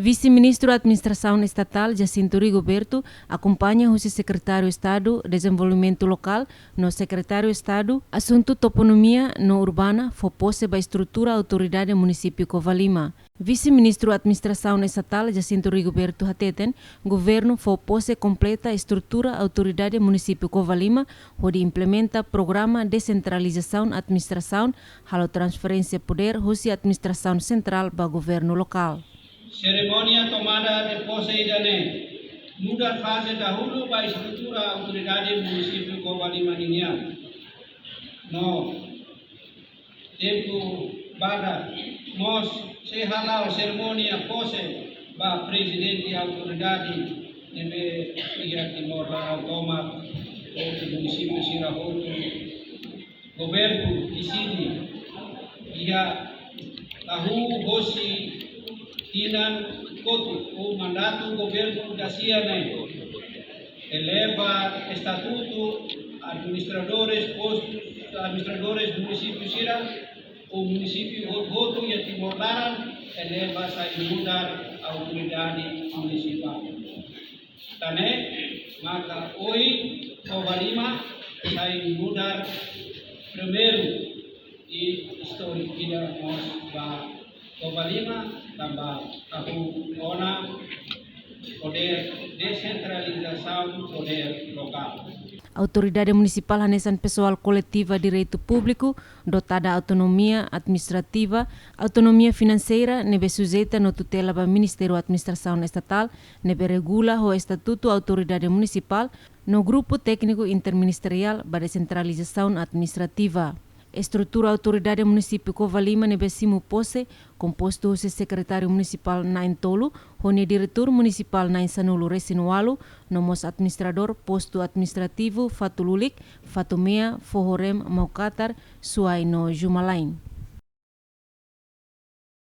Vice-Ministro da Administração Estatal, Jacinto Rigoberto, acompanha o Secretário de Estado de Desenvolvimento Local, no Secretário de Estado, assunto toponomia no urbana, fopose ba estrutura autoridade município Covalima. Vice-Ministro da Administração Estatal, Jacinto Rigoberto Hateten, governo fopose completa estrutura autoridade município Covalima, onde implementa programa descentralização administração, halo transferência poder, hoje administração central para governo local. Cerimônia tomada de posse idane. Muda fase dahulu ba estrutura autoridade município Covalima Ninhã. No tempo bada nós se halau cerimônia posse ba presidente autoridade nebe ia Timor Lautoma o município Sirahoto governo di sini ia tahu hosi Tinan Kotu, o mandato governo da CIANE, eleva estatuto administradores município Sira, o município Hoto e Timor-Leste, eleva a mudar a autoridade municipal. Tane, maka hoje, Covalima, sai mudar primeiro e história nós Covalima tambah tahu ona poder descentralização poder local. Autoridade municipal hanesan pessoal coletiva direito público, dotada autonomia administrativa, autonomia financeira, nebe sujeita no tutela do Ministério da Administração Estatal, nebe regula o Estatuto Autoridade Municipal, no Grupo Técnico Interministerial para Descentralização Administrativa. Estrutura autoridade município Covalima nebe simu pose, composto do secretário municipal Nain Tolu, onde diretor municipal Nain Sanulu Resinualu, nomos administrador posto administrativo Fatululik, Fatomea, Fohorem, Maukatar, Suai no Jumalain.